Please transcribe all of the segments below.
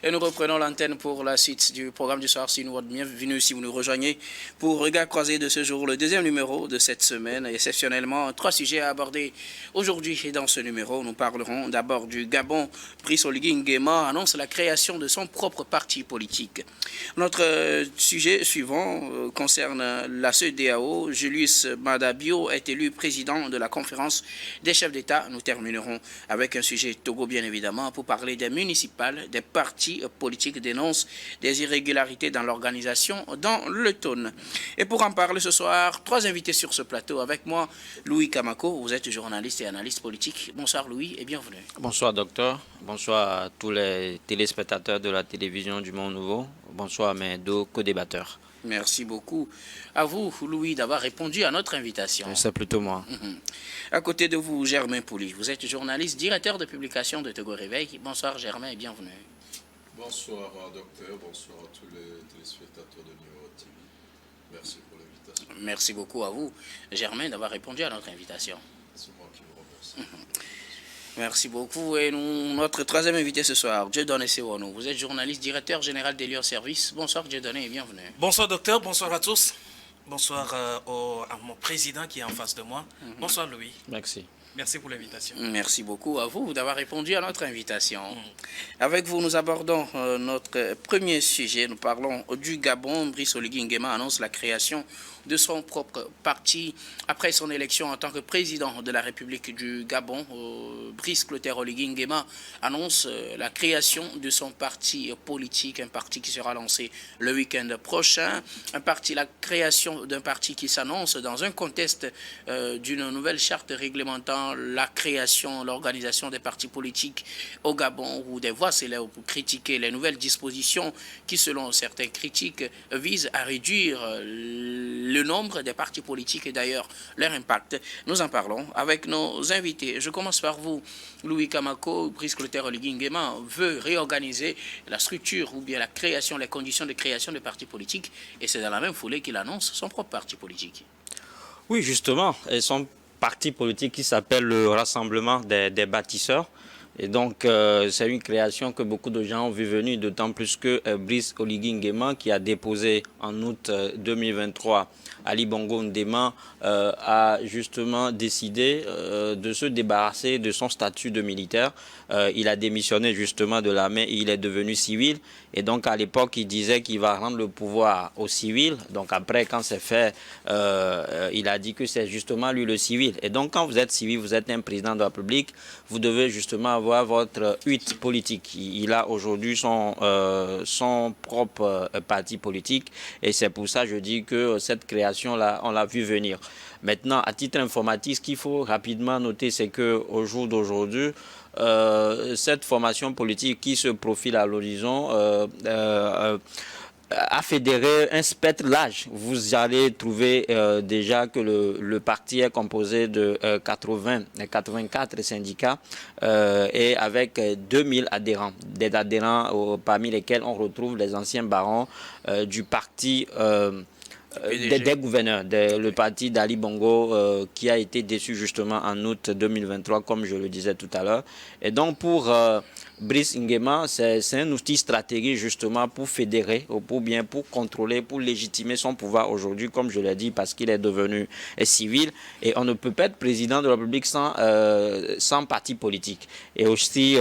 Et nous reprenons l'antenne pour la suite du programme du soir. Si nous bienvenue si vous nous rejoignez pour Regard croisé de ce jour, le deuxième numéro de cette semaine. Exceptionnellement, 3 sujets à aborder aujourd'hui. Et dans ce numéro, nous parlerons d'abord du Gabon. Brice Oligui Nguema annonce la création de son propre parti politique. Notre sujet suivant concerne la CEDEAO. Julius Maada Bio est élu président de la conférence des chefs d'État. Nous terminerons avec un sujet Togo, bien évidemment, pour parler des municipales, des partis politiques dénoncent des irrégularités dans l'organisation dans le Tone. Et pour en parler ce soir, 3 invités sur ce plateau. Avec moi, Louis Kamako, vous êtes journaliste et analyste politique. Bonsoir Louis et bienvenue. Bonsoir docteur, bonsoir à tous les téléspectateurs de la télévision du Monde Nouveau. Bonsoir à mes 2 co-débatteurs. Merci beaucoup à vous, Louis, d'avoir répondu à notre invitation. C'est plutôt moi. À côté de vous, Germain Pouli. Vous êtes journaliste, directeur de publication de Togo Réveil. Bonsoir Germain et bienvenue. Bonsoir docteur, bonsoir à tous les téléspectateurs de Numéro TV. Merci pour l'invitation. Merci beaucoup à vous, Germain, d'avoir répondu à notre invitation. C'est moi qui vous remercie. Merci beaucoup. Et notre 3e invité ce soir, Dieudonné Sewono. Vous êtes journaliste, directeur général des lieux service. Bonsoir Dieudonné et bienvenue. Bonsoir docteur, bonsoir à tous. Bonsoir à mon président qui est en face de moi. Bonsoir Louis. Merci. Merci pour l'invitation. Merci beaucoup à vous d'avoir répondu à notre invitation. Avec vous, nous abordons notre premier sujet. Nous parlons du Gabon. Brice Oligui Nguema annonce la création de son propre parti après son élection en tant que président de la République du Gabon. Brice Clotaire Oligui Nguema annonce la création de son parti politique, un parti qui sera lancé le week-end prochain. La création d'un parti qui s'annonce dans un contexte d'une nouvelle charte réglementant la création, l'organisation des partis politiques au Gabon, où des voix s'élèvent pour critiquer les nouvelles dispositions qui, selon certains critiques, visent à réduire le nombre des partis politiques et d'ailleurs leur impact. Nous en parlons avec nos invités. Je commence par vous, Louis Kamako. Brice Clotaire Oligui Nguema veut réorganiser la structure ou bien la création, les conditions de création de partis politiques et c'est dans la même foulée qu'il annonce son propre parti politique. Oui, justement, et son parti politique qui s'appelle le Rassemblement des bâtisseurs. Et donc, c'est une création que beaucoup de gens ont vu venir, d'autant plus que Brice Oligui Nguema, qui a déposé en août 2023 Ali Bongo Ndema, a justement décidé de se débarrasser de son statut de militaire. Il a démissionné justement de l'armée et il est devenu civil. Et donc, à l'époque, il disait qu'il va rendre le pouvoir aux civils. Donc, après, quand c'est fait, il a dit que c'est justement lui le civil. Et donc, quand vous êtes civil, vous êtes un président de la République, vous devez justement avoir votre hutte politique. Il a aujourd'hui son propre parti politique et c'est pour ça que je dis que cette création-là, on l'a vu venir. Maintenant, à titre informatif, ce qu'il faut rapidement noter, c'est qu'au jour d'aujourd'hui, cette formation politique qui se profile à l'horizon a fédéré un spectre large. Vous allez trouver déjà que le parti est composé de 84 syndicats et avec 2000 adhérents. Des adhérents parmi lesquels on retrouve les anciens barons du parti des gouverneurs, le parti d'Ali Bongo qui a été déçu justement en août 2023, comme je le disais tout à l'heure. Et donc pour Brice Nguema, c'est un outil stratégique justement pour fédérer, pour contrôler, pour légitimer son pouvoir aujourd'hui, comme je l'ai dit, parce qu'il est devenu civil. Et on ne peut pas être président de la République sans parti politique. Et aussi,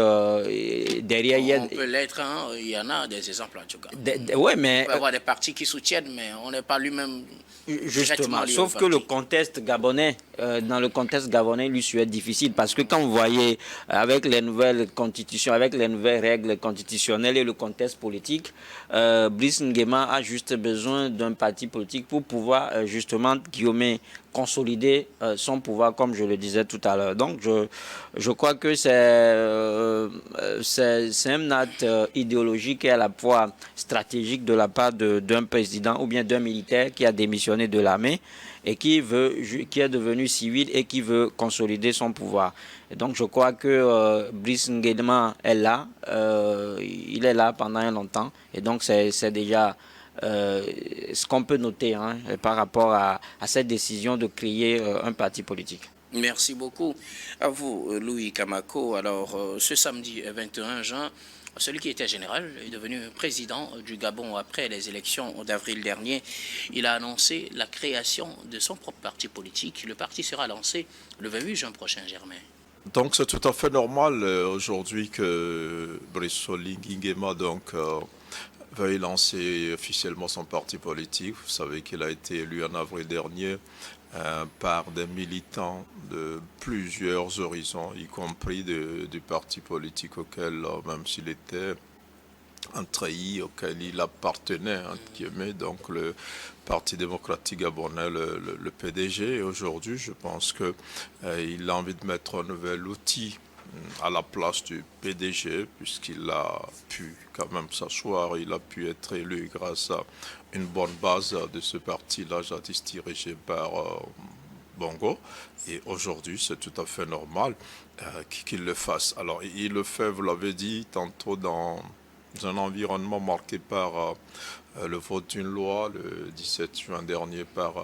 derrière... On peut l'être, hein, il y en a des exemples en tout cas. Ouais, mais... On peut avoir des partis qui soutiennent, mais on n'est pas lui-même... Justement, sauf que le contexte gabonais, dans le contexte gabonais, lui, c'est difficile parce que quand vous voyez avec les nouvelles constitutions, avec les nouvelles règles constitutionnelles et le contexte politique, Brice Nguema a juste besoin d'un parti politique pour pouvoir justement consolider son pouvoir, comme je le disais tout à l'heure. Donc, je crois que c'est un acte idéologique et à la fois stratégique de la part d'un président ou bien d'un militaire qui a démissionné de l'armée et qui est devenu civil et qui veut consolider son pouvoir. Et donc, je crois que Brice Nguema est là. Il est là pendant un longtemps. Et donc, c'est déjà... ce qu'on peut noter par rapport à cette décision de créer un parti politique. Merci beaucoup à vous, Louis Kamako. Alors, ce samedi 21 juin, Celui qui était général est devenu président du Gabon après les élections d'avril dernier. Il a annoncé la création de son propre parti politique. Le parti sera lancé le 28 juin prochain, Germain. Donc c'est tout à fait normal aujourd'hui que Brice Oligui Nguema veuille lancer officiellement son parti politique. Vous savez qu'il a été élu en avril dernier par des militants de plusieurs horizons, y compris du parti politique auquel, même s'il était un treillis auquel il appartenait, entre guillemets, donc le Parti démocratique gabonais, le PDG. Et aujourd'hui, je pense qu'il a envie de mettre un nouvel outil à la place du PDG, puisqu'il a pu quand même s'asseoir, il a pu être élu grâce à une bonne base de ce parti-là, jadis dirigé par Bongo. Et aujourd'hui, c'est tout à fait normal qu'il le fasse. Alors, il le fait, vous l'avez dit, tantôt dans un environnement marqué par le vote d'une loi le 17 juin dernier par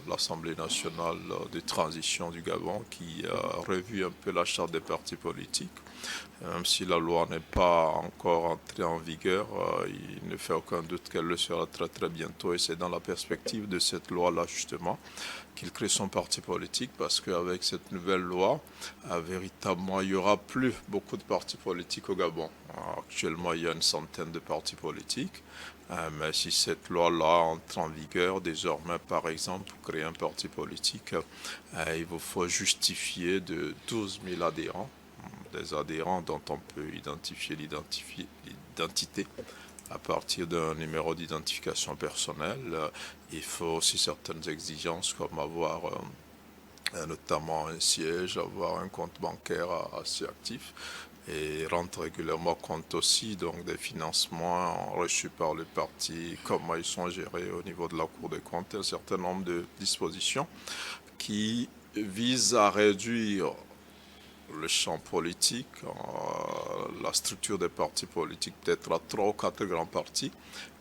l'Assemblée nationale de transition du Gabon qui a revu un peu la charte des partis politiques. Même si la loi n'est pas encore entrée en vigueur, il ne fait aucun doute qu'elle le sera très très bientôt et c'est dans la perspective de cette loi-là justement qu'il crée son parti politique parce qu'avec cette nouvelle loi, véritablement, il n'y aura plus beaucoup de partis politiques au Gabon. Actuellement, il y a une centaine de partis politiques, mais si cette loi-là entre en vigueur, désormais, par exemple, pour créer un parti politique, il vous faut justifier de 12 000 adhérents, des adhérents dont on peut identifier l'identité à partir d'un numéro d'identification personnelle. Il faut aussi certaines exigences comme avoir notamment un siège, avoir un compte bancaire assez actif et rendre régulièrement compte aussi donc des financements reçus par les partis, comment ils sont gérés au niveau de la Cour des comptes, un certain nombre de dispositions qui visent à réduire le champ politique, la structure des partis politiques, peut-être à 3 ou 4 grands partis.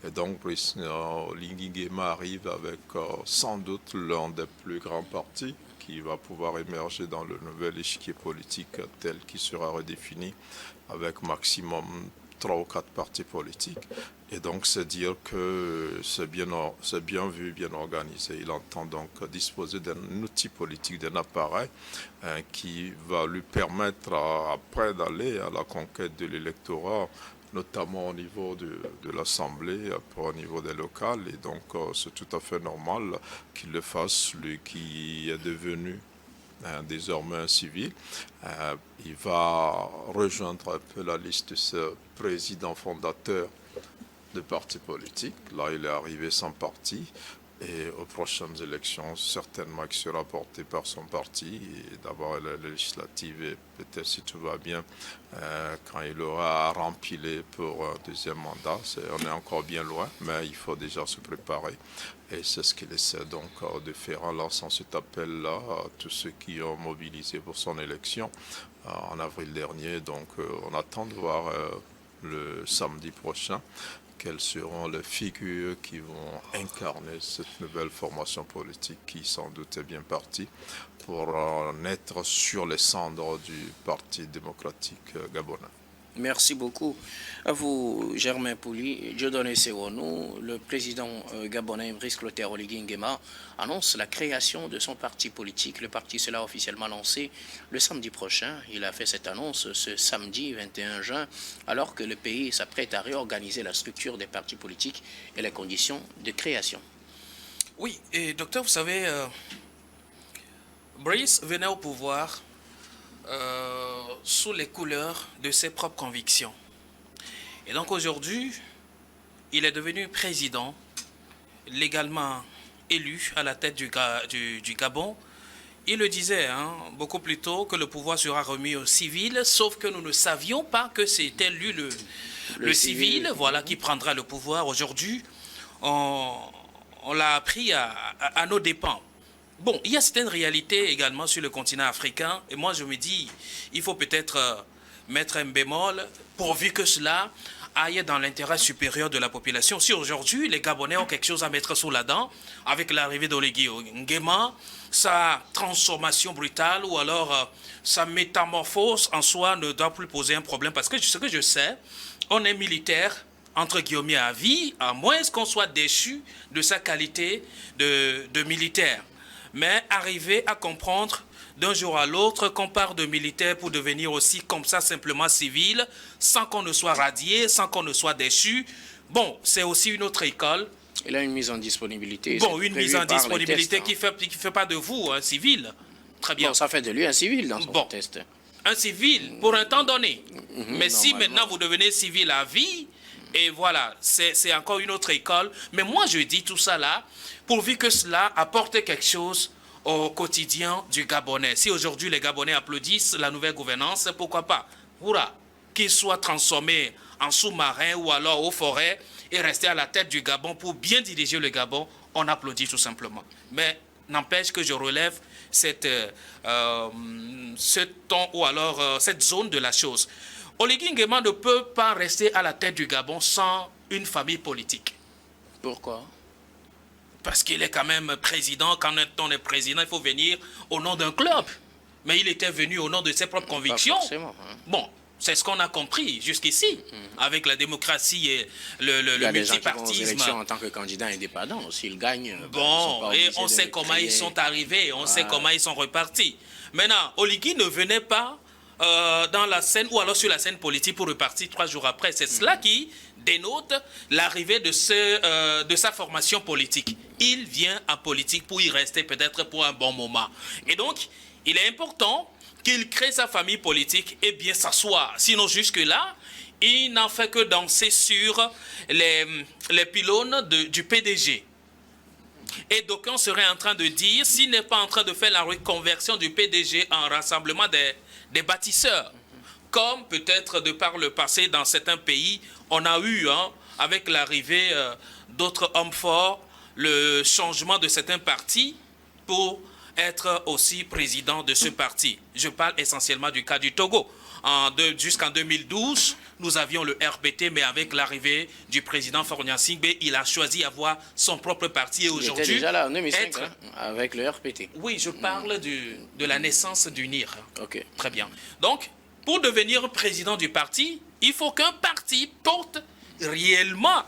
Et donc, Brice Oligui Nguema arrive avec sans doute l'un des plus grands partis qui va pouvoir émerger dans le nouvel échiquier politique tel qu'il sera redéfini avec maximum 3 ou 4 partis politiques. Et donc, c'est dire que c'est bien vu, bien organisé. Il entend donc disposer d'un outil politique, d'un appareil qui va lui permettre après d'aller à la conquête de l'électorat, notamment au niveau de l'Assemblée, après au niveau des locales. Et donc, c'est tout à fait normal qu'il le fasse, lui qui est devenu désormais un civil. Il va rejoindre un peu la liste de ce président fondateur de parti politique. Là, il est arrivé sans parti. Et aux prochaines élections, certainement qu'il sera porté par son parti. Et d'abord la législative et peut-être si tout va bien, quand il aura rempilé pour un deuxième mandat. On est encore bien loin, mais il faut déjà se préparer. Et c'est ce qu'il essaie donc de faire en lançant cet appel-là à tous ceux qui ont mobilisé pour son élection en avril dernier. Donc on attend de voir le samedi prochain quelles seront les figures qui vont incarner cette nouvelle formation politique qui sans doute est bien partie pour naître sur les cendres du Parti démocratique gabonais. Merci beaucoup à vous, Germain Pouli. Dieudonné Sewonou, le président gabonais Brice Oligui Nguema, annonce la création de son parti politique. Le parti sera officiellement lancé le samedi prochain. Il a fait cette annonce ce samedi 21 juin, alors que le pays s'apprête à réorganiser la structure des partis politiques et les conditions de création. Oui, et docteur, vous savez, Brice venait au pouvoir sous les couleurs de ses propres convictions. Et donc aujourd'hui, il est devenu président, légalement élu à la tête du Gabon. Il le disait beaucoup plus tôt que le pouvoir sera remis aux civils, sauf que nous ne savions pas que c'était lui le civil, voilà, qui prendra le pouvoir. Aujourd'hui, on l'a appris à nos dépens. Bon, il y a certaines réalités également sur le continent africain. Et moi, je me dis, il faut peut-être mettre un bémol pourvu que cela aille dans l'intérêt supérieur de la population. Si aujourd'hui, les Gabonais ont quelque chose à mettre sous la dent, avec l'arrivée d'Oligui Nguema, sa transformation brutale ou alors sa métamorphose en soi ne doit plus poser un problème. Parce que ce que je sais, on est militaire, entre guillemets, à vie, à moins qu'on soit déchu de sa qualité de militaire. Mais arriver à comprendre d'un jour à l'autre qu'on part de militaire pour devenir aussi comme ça simplement civil, sans qu'on ne soit radié, sans qu'on ne soit déchu, bon, c'est aussi une autre école. Il a une mise en disponibilité. Bon, une mise en disponibilité qui fait pas de vous un civil. Très bien. Bon, ça fait de lui un civil dans son test. Un civil pour un temps donné. Mais si maintenant vous devenez civil à vie, et voilà, c'est encore une autre école. Mais moi, je dis tout ça là, pourvu que cela apporte quelque chose au quotidien du Gabonais. Si aujourd'hui les Gabonais applaudissent la nouvelle gouvernance, pourquoi pas? Hurrah! Qu'il soit transformé en sous-marin ou alors aux forêts et rester à la tête du Gabon pour bien diriger le Gabon, on applaudit tout simplement. Mais n'empêche que je relève ce ton ou alors cette zone de la chose. Oligui Nguema ne peut pas rester à la tête du Gabon sans une famille politique. Pourquoi? Parce qu'il est quand même président. Quand on est président, il faut venir au nom d'un club. Mais il était venu au nom de ses propres convictions. Pas forcément, hein. Bon, c'est ce qu'on a compris jusqu'ici, avec la démocratie et le multipartisme. En tant que candidat indépendant, s'il gagne. Bon, et on sait comment ils sont arrivés, on sait comment ils sont repartis. Maintenant, Oligui ne venait pas dans la scène ou alors sur la scène politique pour repartir 3 jours après. C'est cela qui dénote l'arrivée de sa formation politique. Il vient en politique pour y rester peut-être pour un bon moment. Et donc, il est important qu'il crée sa famille politique et bien s'asseoir. Sinon, jusque-là, il n'en fait que danser sur les pylônes du PDG. Et d'aucuns seraient en train de dire, s'il n'est pas en train de faire la reconversion du PDG en rassemblement des bâtisseurs, comme peut-être de par le passé dans certains pays, on a eu, avec l'arrivée d'autres hommes forts, le changement de certains partis pour être aussi président de ce parti. Je parle essentiellement du cas du Togo. Jusqu'en 2012, nous avions le RPT, mais avec l'arrivée du président Faure Gnassingbé, il a choisi d'avoir son propre parti. Et aujourd'hui, il était déjà là en 2005, avec le RPT. Oui, je parle de la naissance du NIR. Ok. Très bien. Donc, pour devenir président du parti, il faut qu'un parti porte réellement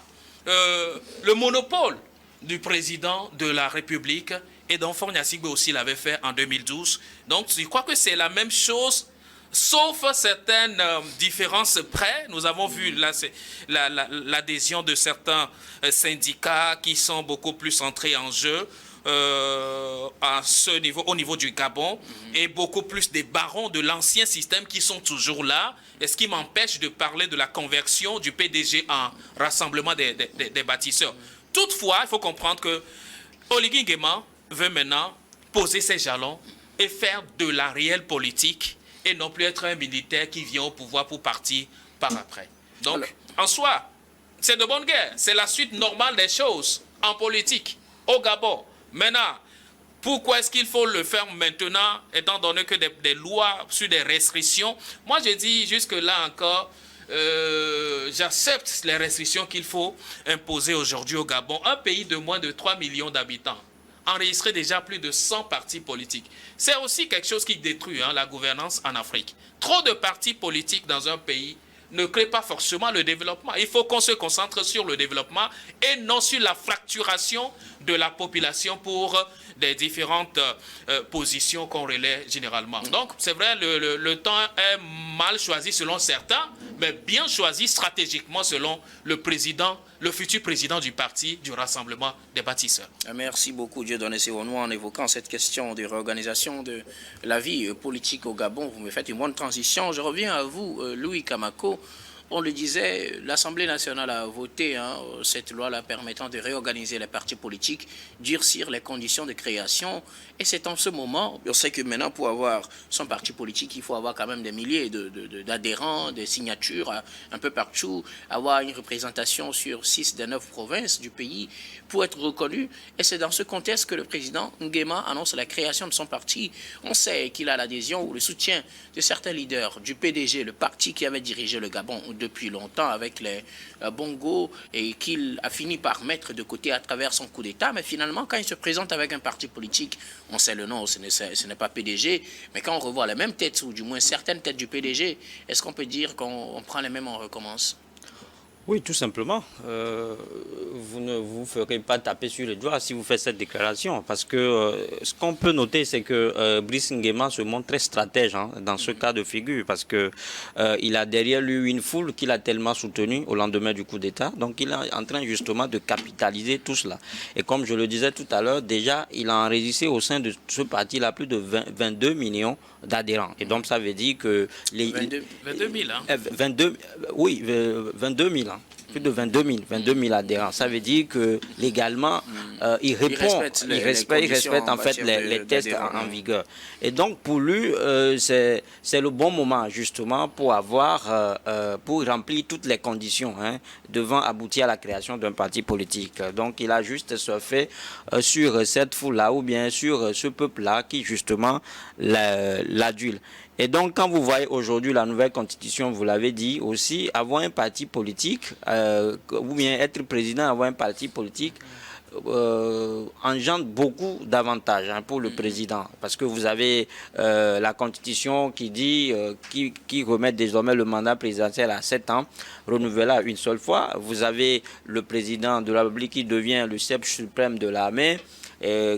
le monopole du président de la République. Et donc, Faure Gnassingbé aussi l'avait fait en 2012. Donc, je crois que c'est la même chose, sauf certaines différences près. Nous avons vu l'adhésion de certains syndicats qui sont beaucoup plus entrés en jeu au niveau du Gabon, et beaucoup plus des barons de l'ancien système qui sont toujours là. Et ce qui m'empêche de parler de la conversion du PDG en rassemblement des bâtisseurs. Toutefois, il faut comprendre que Oligui Nguema veut maintenant poser ses jalons et faire de la réelle politique et non plus être un militaire qui vient au pouvoir pour partir par après. Donc, en soi, c'est de bonne guerre. C'est la suite normale des choses en politique au Gabon. Maintenant, pourquoi est-ce qu'il faut le faire maintenant, étant donné que des lois sur des restrictions? Moi, je dis jusque-là encore, j'accepte les restrictions qu'il faut imposer aujourd'hui au Gabon. Un pays de moins de 3 millions d'habitants, enregistré déjà plus de 100 partis politiques. C'est aussi quelque chose qui détruit la gouvernance en Afrique. Trop de partis politiques dans un pays ne crée pas forcément le développement. Il faut qu'on se concentre sur le développement et non sur la fracturation de la population pour des différentes positions qu'on relaie généralement. Donc, c'est vrai, le temps est mal choisi selon certains, mais bien choisi stratégiquement selon le futur président du parti du Rassemblement des bâtisseurs. Merci beaucoup, Dieudonné Sirono, en évoquant cette question de réorganisation de la vie politique au Gabon. Vous me faites une bonne transition. Je reviens à vous, Louis Kamako. On le disait, l'Assemblée nationale a voté cette loi-là permettant de réorganiser les partis politiques, durcir les conditions de création. Et c'est en ce moment, on sait que maintenant, pour avoir son parti politique, il faut avoir quand même des milliers d'adhérents, des signatures un peu partout, avoir une représentation sur 6 des 9 provinces du pays pour être reconnu. Et c'est dans ce contexte que le président Nguema annonce la création de son parti. On sait qu'il a l'adhésion ou le soutien de certains leaders du PDG, le parti qui avait dirigé le Gabon depuis longtemps avec les Bongo et qu'il a fini par mettre de côté à travers son coup d'État. Mais finalement, quand il se présente avec un parti politique, on sait le nom, ce n'est pas PDG, mais quand on revoit les mêmes têtes, ou du moins certaines têtes du PDG, est-ce qu'on peut dire qu'on prend les mêmes, on recommence? Oui, tout simplement. Vous ne vous ferez pas taper sur les doigts si vous faites cette déclaration. Parce que ce qu'on peut noter, c'est que Brice Nguema se montre très stratège dans ce cas de figure. Parce que il a derrière lui une foule qu'il a tellement soutenue au lendemain du coup d'État. Donc il est en train justement de capitaliser tout cela. Et comme je le disais tout à l'heure, déjà, il a enregistré au sein de ce parti-là plus de 22 millions d'adhérents. Et donc ça veut dire que... 22 000, hein? 22 000. Plus de 22 000 adhérents. Ça veut dire que légalement, il répond, il respecte en fait les tests en vigueur. Et donc pour lui, c'est le bon moment justement pour pour remplir toutes les conditions devant aboutir à la création d'un parti politique. Donc il a juste surfé sur cette foule-là ou bien sur ce peuple-là qui justement l'adule. Et donc, quand vous voyez aujourd'hui la nouvelle constitution, vous l'avez dit aussi, avoir un parti politique, ou bien être président, avoir un parti politique, engendre beaucoup d'avantages pour le président. Parce que vous avez la constitution qui dit, qui remet désormais le mandat présidentiel à 7 ans, renouvelable une seule fois. Vous avez le président de la République qui devient le chef suprême de l'armée.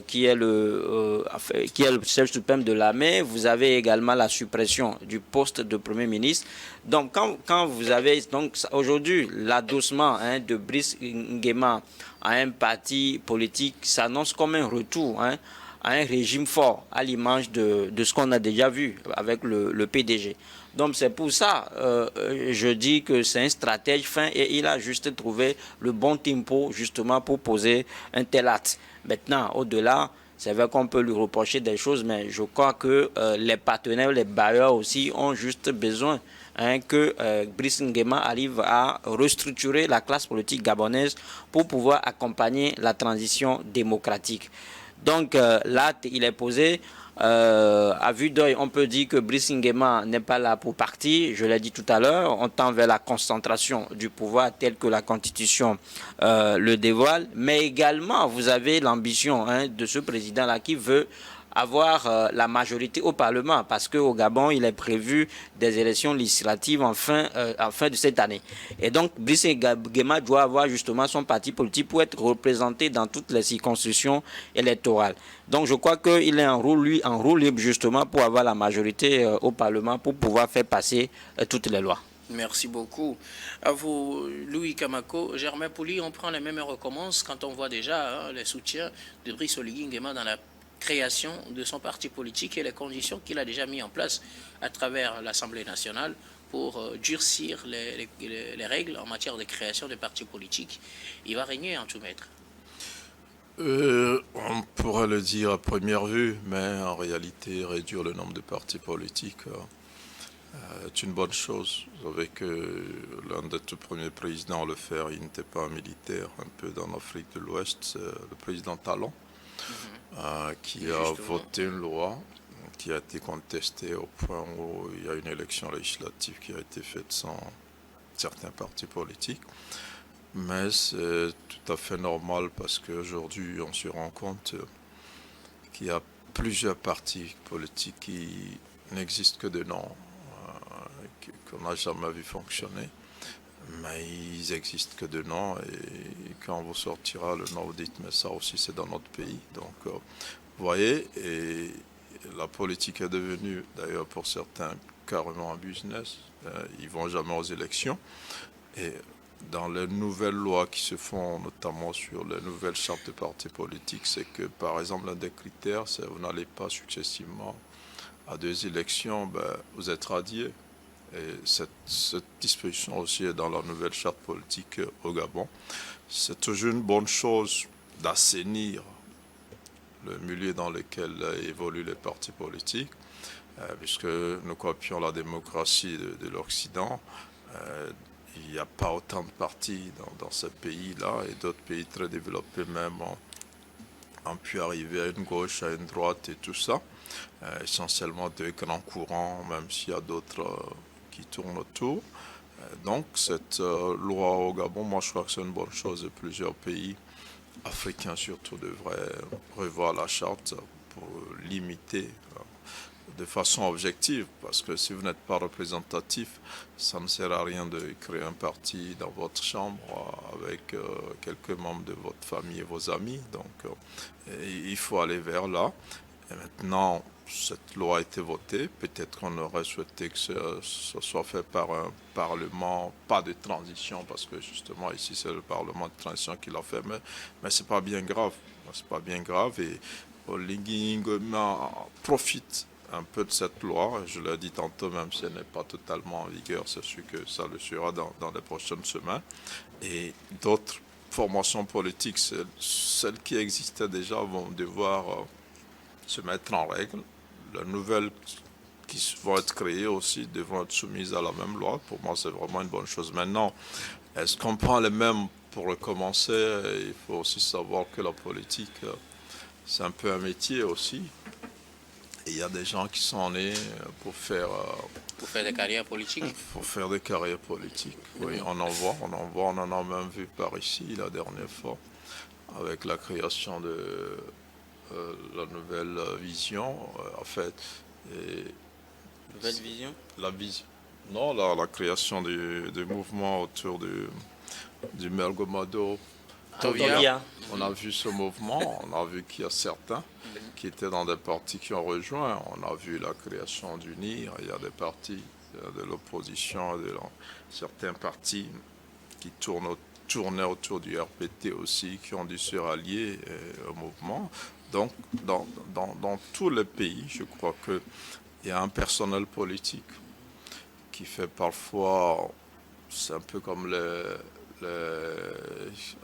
Qui est le chef suprême de l'armée. Vous avez également la suppression du poste de Premier ministre. Donc, quand vous avez aujourd'hui l'adossement de Brice Nguema à un parti politique s'annonce comme un retour à un régime fort, à l'image de ce qu'on a déjà vu avec le PDG. Donc c'est pour ça, je dis que c'est un stratège fin et il a juste trouvé le bon tempo justement pour poser un tel acte. Maintenant, au-delà, c'est vrai qu'on peut lui reprocher des choses, mais je crois que les partenaires, les bailleurs aussi ont juste besoin que Brice Nguema arrive à restructurer la classe politique gabonaise pour pouvoir accompagner la transition démocratique. Donc l'acte, il est posé. À vue d'œil, on peut dire que Brice Nguema n'est pas là pour partir. Je l'ai dit tout à l'heure, on tend vers la concentration du pouvoir tel que la Constitution le dévoile. Mais également, vous avez l'ambition de ce président-là qui veut avoir la majorité au Parlement, parce qu'au Gabon, il est prévu des élections législatives en fin de cette année. Et donc, Brice Nguema doit avoir justement son parti politique pour être représenté dans toutes les circonscriptions électorales. Donc, je crois qu'il est en roue libre justement pour avoir la majorité au Parlement pour pouvoir faire passer toutes les lois. Merci beaucoup. À vous, Louis Kamako. Germain Pouli, on prend les mêmes et recommence quand on voit déjà les soutiens de Brice Oligui Nguema dans la création de son parti politique et les conditions qu'il a déjà mis en place à travers l'Assemblée nationale pour durcir les règles en matière de création de partis politiques. Il va régner en tout maître. On pourrait le dire à première vue, mais en réalité, réduire le nombre de partis politiques est une bonne chose. Vous savez que l'un des tout premiers présidents à le faire, il n'était pas un militaire, un peu dans l'Afrique de l'Ouest, c'est le président Talon. Qui a voté une loi qui a été contestée au point où il y a une élection législative qui a été faite sans certains partis politiques. Mais c'est tout à fait normal parce qu'aujourd'hui, on se rend compte qu'il y a plusieurs partis politiques qui n'existent que de nom, qu'on n'a jamais vu fonctionner. Mais ils existent que de nom et quand vous sortira le nom, vous dites mais ça aussi c'est dans notre pays. Donc vous voyez, et la politique est devenue d'ailleurs pour certains carrément un business. Ils vont jamais aux élections. Et dans les nouvelles lois qui se font notamment sur les nouvelles chartes de partis politiques, c'est que par exemple l'un des critères, c'est que vous n'allez pas successivement à 2 élections, vous êtes radié. Et cette disposition aussi est dans la nouvelle charte politique au Gabon. C'est toujours une bonne chose d'assainir le milieu dans lequel évoluent les partis politiques, puisque nous copions la démocratie de l'Occident. Il n'y a pas autant de partis dans ce pays-là, et d'autres pays très développés même ont pu arriver à une gauche, à une droite et tout ça. Essentiellement 2 grands courants, même s'il y a d'autres qui tournent autour. Donc cette loi au Gabon, moi je crois que c'est une bonne chose et plusieurs pays africains surtout devraient revoir la charte pour limiter de façon objective, parce que si vous n'êtes pas représentatif, ça ne sert à rien de créer un parti dans votre chambre avec quelques membres de votre famille et vos amis. Donc il faut aller vers là. Et maintenant, cette loi a été votée. Peut-être qu'on aurait souhaité que ce soit fait par un parlement, pas de transition, parce que justement ici c'est le parlement de transition qui l'a fait, mais c'est pas bien grave. C'est pas bien grave et Oligui Nguema profite un peu de cette loi. Je l'ai dit tantôt, même si elle n'est pas totalement en vigueur, c'est sûr que ça le sera dans les prochaines semaines. Et d'autres formations politiques, celles qui existaient déjà, vont devoir se mettre en règle. Les nouvelles qui vont être créées aussi devront être soumises à la même loi. Pour moi, c'est vraiment une bonne chose. Maintenant, est-ce qu'on prend les mêmes pour recommencer? Il faut aussi savoir que la politique, c'est un peu un métier aussi. Et il y a des gens qui sont nés pour faire des carrières politiques. Pour faire des carrières politiques. Oui, on en a même vu par ici la dernière fois, avec la création de la nouvelle vision, en fait. Et Nouvelle vision? La vision. Non, la création du mouvement autour du Mergomado. Tobia. On a vu ce mouvement, on a vu qu'il y a certains qui étaient dans des partis qui ont rejoint. On a vu la création du NIR, il y a des partis de l'opposition, certains partis qui tournaient autour du RPT aussi, qui ont dû se rallier au mouvement. Donc, dans tous les pays, je crois qu'il y a un personnel politique qui fait parfois, c'est un peu comme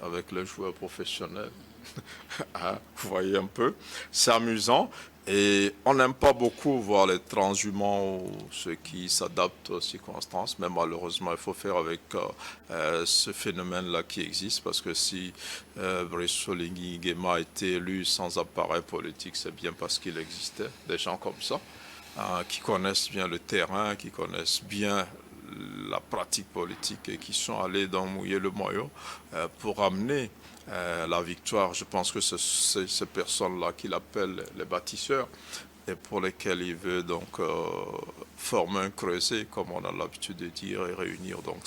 avec les joueurs professionnels. Vous voyez un peu, c'est amusant. Et on n'aime pas beaucoup voir les transhumants ou ceux qui s'adaptent aux circonstances, mais malheureusement, il faut faire avec ce phénomène-là qui existe, parce que si Brice Oligui Nguema a été élu sans appareil politique, c'est bien parce qu'il existait des gens comme ça, qui connaissent bien le terrain, qui connaissent bien la pratique politique et qui sont allés dans mouiller le maillot pour amener la victoire. Je pense que c'est ces personnes-là qu'il appelle les bâtisseurs et pour lesquels il veut donc former un creuset, comme on a l'habitude de dire, et réunir donc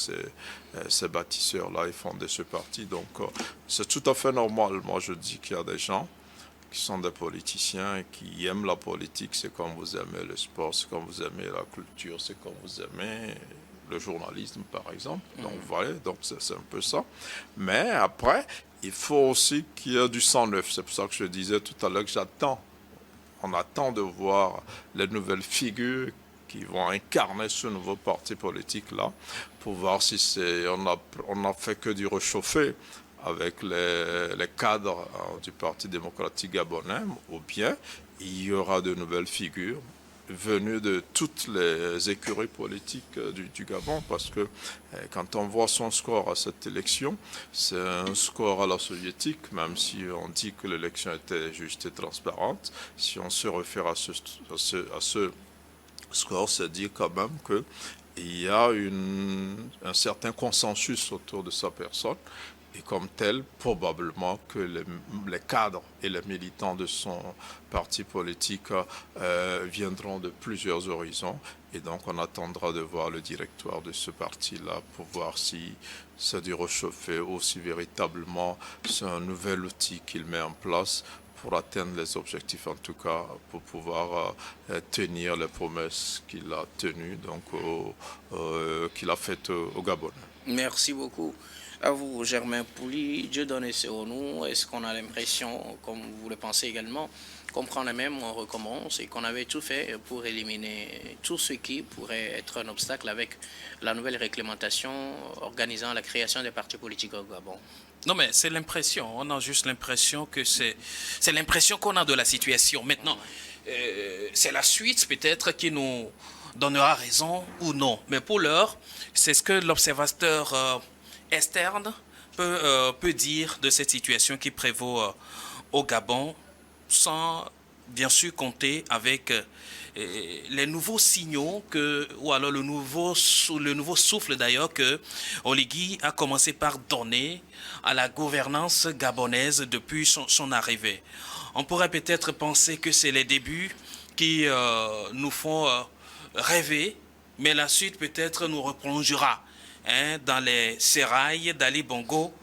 ces bâtisseurs-là et fonder ce parti. Donc c'est tout à fait normal. Moi je dis qu'il y a des gens qui sont des politiciens et qui aiment la politique, c'est comme vous aimez le sport, c'est comme vous aimez la culture, c'est comme vous aimez le journalisme par exemple. Donc voilà, donc c'est un peu ça. Mais après, il faut aussi qu'il y ait du sang neuf. C'est pour ça que je disais tout à l'heure que on attend de voir les nouvelles figures qui vont incarner ce nouveau parti politique-là, pour voir si on n'a fait que du réchauffé avec les cadres du Parti démocratique gabonais, ou bien il y aura de nouvelles figures venues de toutes les écuries politiques du Gabon, parce que quand on voit son score à cette élection, c'est un score à la soviétique, même si on dit que l'élection était juste et transparente. Si on se réfère à ce score, c'est dire quand même qu'il y a un certain consensus autour de sa personne. Et comme tel, probablement que les cadres et les militants de son parti politique viendront de plusieurs horizons. Et donc on attendra de voir le directoire de ce parti-là pour voir si c'est du réchauffé ou si véritablement c'est un nouvel outil qu'il met en place pour atteindre les objectifs, en tout cas pour pouvoir tenir les promesses qu'il a tenues, donc qu'il a faites au Gabon. Merci beaucoup. À vous, Germain Pouli, Dieu donne et c'est au nous. Est-ce qu'on a l'impression, comme vous le pensez également, qu'on prend la même, on recommence et qu'on avait tout fait pour éliminer tout ce qui pourrait être un obstacle avec la nouvelle réglementation organisant la création des partis politiques au Gabon? Non, mais c'est l'impression. On a juste l'impression que c'est l'impression qu'on a de la situation. Maintenant, c'est la suite peut-être qui nous donnera raison ou non. Mais pour l'heure, c'est ce que l'observateur externe peut dire de cette situation qui prévaut au Gabon, sans bien sûr compter avec les nouveaux signaux ou alors le nouveau souffle d'ailleurs que Oligui a commencé par donner à la gouvernance gabonaise depuis son arrivée. On pourrait peut-être penser que c'est les débuts qui nous font rêver, mais la suite peut-être nous replongera dans les sérails d'Ali Bongo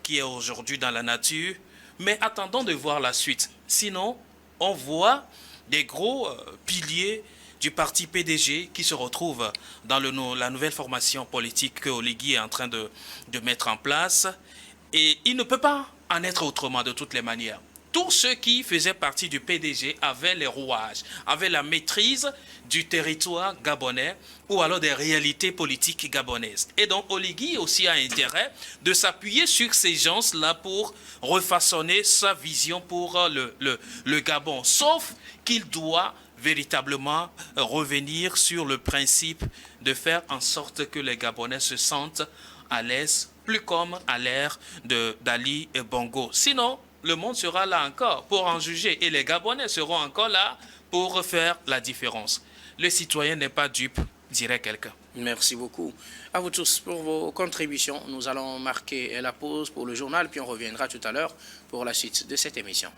qui est aujourd'hui dans la nature. Mais attendons de voir la suite. Sinon, on voit des gros piliers du parti PDG qui se retrouvent dans la nouvelle formation politique que Oligui est en train de mettre en place. Et il ne peut pas en être autrement de toutes les manières. Tous ceux qui faisaient partie du PDG avaient les rouages, avaient la maîtrise du territoire gabonais ou alors des réalités politiques gabonaises. Et donc Oligui aussi a intérêt de s'appuyer sur ces gens-là pour refaçonner sa vision pour le Gabon. Sauf qu'il doit véritablement revenir sur le principe de faire en sorte que les Gabonais se sentent à l'aise, plus comme à l'ère d'Ali Bongo. Sinon, le monde sera là encore pour en juger et les Gabonais seront encore là pour faire la différence. Le citoyen n'est pas dupe, dirait quelqu'un. Merci beaucoup. À vous tous pour vos contributions. Nous allons marquer la pause pour le journal, puis on reviendra tout à l'heure pour la suite de cette émission.